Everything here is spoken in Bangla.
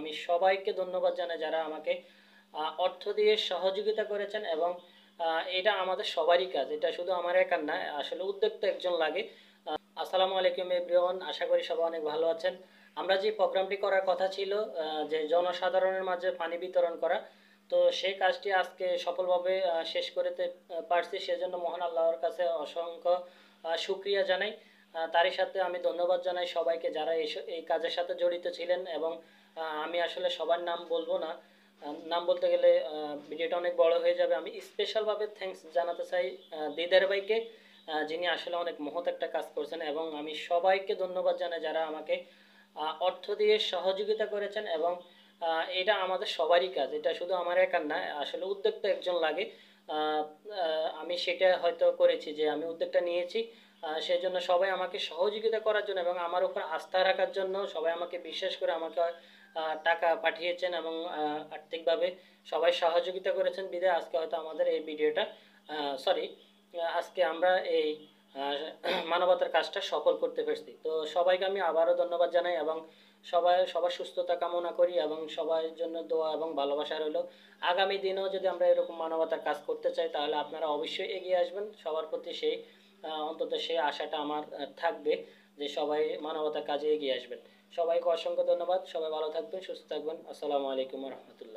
আমি সবাইকে ধন্যবাদ জানাই যারা আমাকে অর্থ দিয়ে সহযোগিতা করেছেন। এবং এটা আমাদের সবারই কাজ, এটা শুধু আমার একার না, আসলে উদ্যোক্তা একজন লাগে। আসসালামু আলাইকুম এভরিওয়ান, আশা করি সবাই অনেক ভালো আছেন। আমরা যে প্রোগ্রামটি করার কথা ছিল, যে জনসাধারণের মাঝে পানি বিতরণ করা, তো সেই কাজটি আজকে সফলভাবে শেষ করতে পারছি। সেজন্য মহান আল্লাহর কাছে অসংখ্য শুকরিয়া জানাই। তারই সাথে আমি ধন্যবাদ জানাই সবাইকে যারা এই কাজের সাথে জড়িত ছিলেন। এবং আমি আসলে সবার নাম বলবো না, নাম বলতে গেলে ভিডিওটা অনেক বড় হয়ে যাবে। আমি স্পেশালভাবে থ্যাঙ্কস জানাতে চাই দিদার ভাইকে, যিনি আসলে অনেক মহৎ একটা কাজ করছেন। এবং আমি সবাইকে ধন্যবাদ জানাই যারা আমাকে অর্থ দিয়ে সহযোগিতা করেছেন। এবং এটা আমাদের সবারই কাজ, এটা শুধু আমার একার না, আসলে উদ্যোক্তা একজন লাগে। আমি সেটা হয়তো করেছি যে আমি উদ্যোগটা নিয়েছি, সেই জন্য সবাই আমাকে সহযোগিতা করার জন্য এবং আমার উপর আস্থা রাখার জন্য সবাই আমাকে বিশ্বাস করে আমাকে টাকা পাঠিয়েছেন এবং আর্থিকভাবে সবাই সহযোগিতা করেছেন। বিধায় আজকে হয়তো আমাদের এই ভিডিওটা সরি আজকে আমরা এই মানবতার কাজটা সফল করতে পারছি। তো সবাইকে আমি আবারও ধন্যবাদ জানাই এবং সবার সুস্থতা কামনা করি এবং সবার জন্য দোয়া এবং ভালোবাসা রইল। আগামী দিনেও যদি আমরা এরকম মানবতার কাজ করতে চাই তাহলে আপনারা অবশ্যই এগিয়ে আসবেন। সবার প্রতি সেই অন্তত সেই আশাটা আমার থাকবে যে সবাই মানবতার কাজে এগিয়ে আসবেন। সবাইকে অসংখ্য ধন্যবাদ। সবাই ভালো থাকবেন, সুস্থ থাকবেন। আসসালামু আলাইকুম রহমতুল্লাহ।